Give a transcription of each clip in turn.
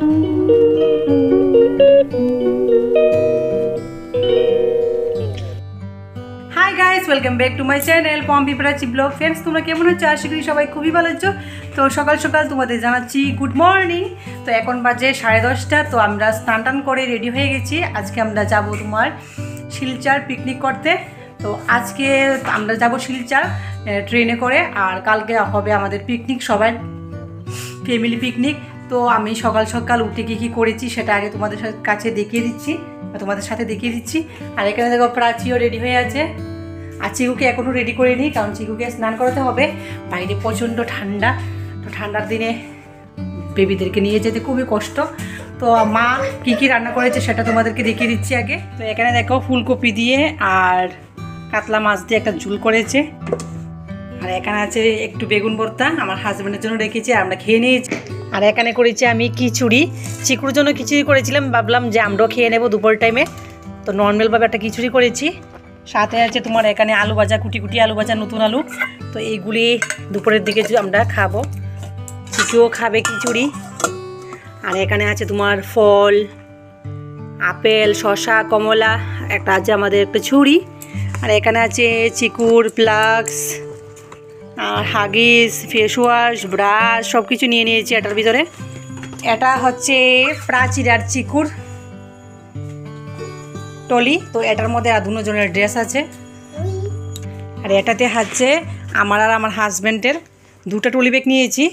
Hi guys, welcome back to my channel Pompi Prachi blog. Friends, তোমরা কেমন আছো? আশা করি সবাই খুবই ভালো আছো। তো সকাল সকাল তোমাদের জানাচ্ছি গুড মর্নিং। তো এখন বাজে 10:30। তো আমরা স্নান টান করে রেডি হয়ে গেছি। আজকে আমরা যাব তোমার শিলচর পিকনিক করতে। তো আজকে আমরা যাব শিলচর ট্রেনে করে, আর কালকে হবে আমাদের পিকনিক, সবাই ফ্যামিলি পিকনিক। তো আমি সকাল সকাল উঠে কী করেছি সেটা আগে তোমাদের কাছে দেখিয়ে দিচ্ছি, তোমাদের সাথে দেখিয়ে দিচ্ছি। আর এখানে দেখো প্রাচীও রেডি হয়ে আছে, আর চিকুকে এখনও রেডি করিনি, কারণ চিকুকে স্নান করাতে হবে। বাইরে প্রচণ্ড ঠান্ডা, তো ঠান্ডার দিনে বেবিদেরকে নিয়ে যেতে খুবই কষ্ট। তো মা কী রান্না করেছে সেটা তোমাদেরকে দেখিয়ে দিচ্ছি আগে। তো এখানে দেখো ফুলকপি দিয়ে আর কাতলা মাছ দিয়ে একটা ঝুল করেছে, আর এখানে আছে একটু বেগুন ভর্তা, আমার হাজব্যান্ডের জন্য রেখেছি, আর আমরা খেয়ে নিয়েছি। আর এখানে করেছি আমি খিচুড়ি, চিকুর জন্য খিচুড়ি করেছিলাম, ভাবলাম যে আমরাও খেয়ে নেবো দুপুর টাইমে। তো নর্মালভাবে একটা খিচুড়ি করেছি। সাথে আছে তোমার এখানে আলু ভাজা, কুটি কুটি আলু ভাজা, নতুন আলু। তো এইগুলি দুপুরের দিকে আমরা খাবো, চিকুও খাবে খিচুড়ি। আর এখানে আছে তোমার ফল, আপেল, শসা, কমলা, একটা আছে আমাদের একটা ছুরি। আর এখানে আছে চিকুর ফ্লাক্স আর হাগিস, ফেস ওয়াশ, ব্রাশ, সব কিছু নিয়ে নিয়েছি এটার ভিতরে। এটা হচ্ছে প্রাচীর আর চিকুর টলি। তো এটার মধ্যে আর দুজনের ড্রেস আছে, আর এটাতে হচ্ছে আমার আর আমার হাজব্যান্ডের দুটো টলি ব্যাগ নিয়েছি।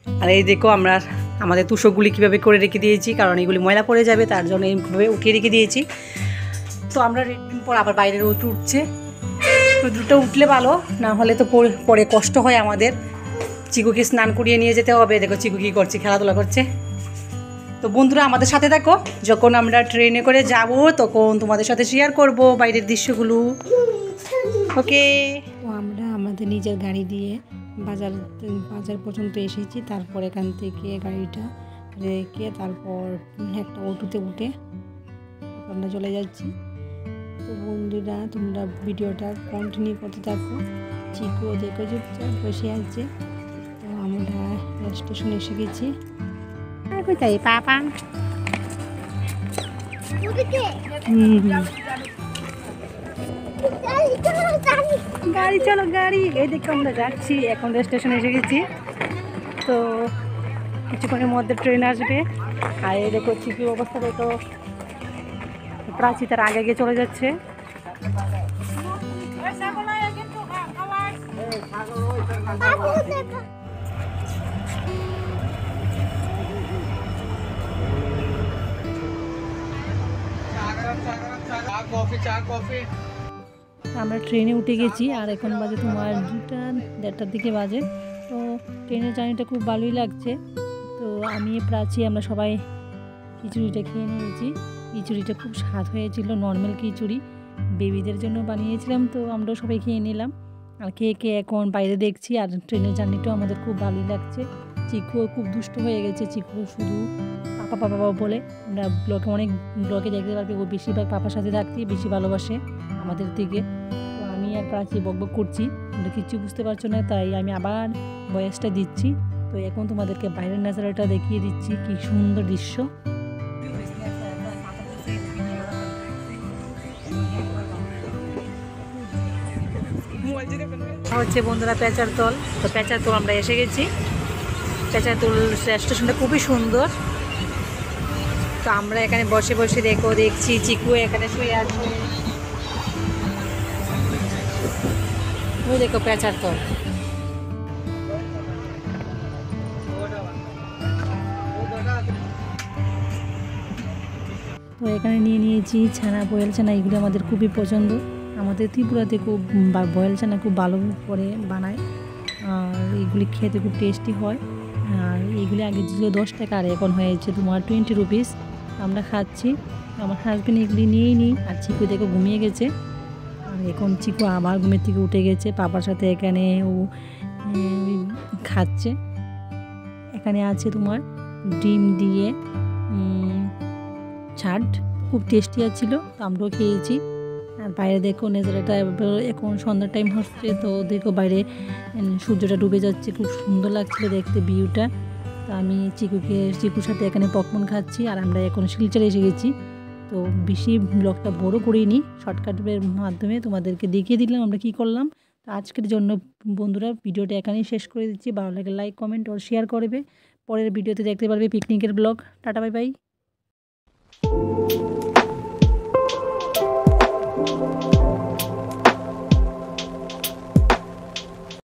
আর এই দেখো আমরা আমাদের তুষকগুলি কীভাবে করে রেখে দিয়েছি, কারণ এইগুলি ময়লা পড়ে যাবে, তার জন্য এইভাবে উঠিয়ে রেখে দিয়েছি। তো আমরা রেডি পর আবার বাইরে রোদ উঠছে, তো দুটো উঠলে ভালো, না হলে তো পরে কষ্ট হয় আমাদের। চিকুকে স্নান করিয়ে নিয়ে যেতে হবে। দেখো চিকু কী করছে, খেলাধুলা করছে। তো বন্ধুরা আমাদের সাথে থাকো, যখন আমরা ট্রেনে করে যাব তখন তোমাদের সাথে শেয়ার করব বাইরের দৃশ্যগুলো। ওকে। তো আমরা আমাদের নিজের গাড়ি দিয়ে বাজার পর্যন্ত এসেছি, তারপর এখান থেকে গাড়িটা রেখে তারপর একটা অটোতে উঠে আমরা চলে যাচ্ছি। তো বন্ধুরা তোমরা ভিডিওটা কন্টিনিউ করতে থাকো। চিকুও দেখো চুপচাপ বসে আছে। তো আমরা স্টেশনে এসে গেছি। কোথায় পাপা? গাড়ি চলো, গাড়ি। এই দেখো আমরা যাচ্ছি, এখন স্টেশনে এসে গেছি। তো কিছুক্ষণের মধ্যে ট্রেন আসবে। আর এই দেখো চিকুর অবস্থা দেখো, প্রাচী তার আগে গিয়ে চলে যাচ্ছে। আমরা ট্রেনে উঠে গেছি, আর এখন বাজে তোমার 2:30 দিকে বাজে। তো ট্রেনের জার্নিটা খুব ভালোই লাগছে। তো আমি প্রাচী আমরা সবাই খিচুড়িটা খেয়ে নিয়েছি। খিচুড়িটা খুব স্বাদ হয়েছিল, নর্মাল খিচুড়ি, বেবিদের জন্য বানিয়েছিলাম। তো আমরাও সবাই খেয়ে নিলাম, আর খেয়ে এখন বাইরে দেখছি। আর ট্রেনের জার্নিটাও আমাদের খুব ভালোই লাগছে। চিকুও খুব দুষ্ট হয়ে গেছে, চিকু শুধু পাপা পাপা পাপা বলে। আমরা অনেক ব্লগে দেখতে পারবে ও বেশিরভাগ পাপার সাথে থাকতেই বেশি ভালোবাসে আমাদের দিকে। তো আমি আর প্রাচী বকবক করছি, তোমরা কিচ্ছু বুঝতে পারছো না, তাই আমি আবার ভয়েসটা দিচ্ছি। তো এখন তোমাদেরকে বাইরের নাজারাটা দেখিয়ে দিচ্ছি, কি সুন্দর দৃশ্য। হচ্ছে বন্ধুরা পেঁচারতল। তো পেঁচারতল আমরা এসে গেছি। পেঁচারতল স্টেশনটা খুবই সুন্দর। তো আমরা এখানে বসে বসে দেখছি চিকু এখানে শুয়ে আছে। ওই দেখো পেঁচারতল। তো এখানে নিয়ে নিয়েছি ছানা, বয়েল ছানা, এগুলো আমাদের খুবই পছন্দ। আমাদের ত্রিপুরাতে খুব বয়েল ছানা খুব ভালো করে বানায়, আর এগুলি খেতে খুব টেস্টি হয়। আর এইগুলি আগে ছিল 10 টাকা, আর এখন হয়েছে তোমার 20 রুপিস। আমরা খাচ্ছি, আমার হাজব্যান্ড এগুলি নিয়েই নিই। আর চিকু দেখো ঘুমিয়ে গেছে, আর এখন চিকু আবার ঘুমের থেকে উঠে গেছে, পাপার সাথে এখানে ও খাচ্ছে। এখানে আছে তোমার ডিম দিয়ে ছাট, খুব টেস্টি ছিল, আমরাও খেয়েছি। আর বাইরে দেখো নেজারাটা এখন সন্ধ্যার টাইম হচ্ছে, তো দেখো বাইরে সূর্যটা ডুবে যাচ্ছে, খুব সুন্দর লাগছিল দেখতে ভিউটা। তো আমি চিকুর সাথে এখানে পপকর্ন খাচ্ছি, আর আমরা এখন শিলচরে এসে গেছি। তো বেশি ব্লগটা বড় করিনি, শর্টকাটের মাধ্যমে তোমাদেরকে দেখিয়ে দিলাম আমরা কি করলাম। তো আজকের জন্য বন্ধুরা ভিডিওটা এখানেই শেষ করে দিচ্ছি। ভালো লাগে লাইক, কমেন্ট আর শেয়ার করবে। পরের ভিডিওতে দেখতে পারবে পিকনিকের ব্লগ। Tata, bye bye.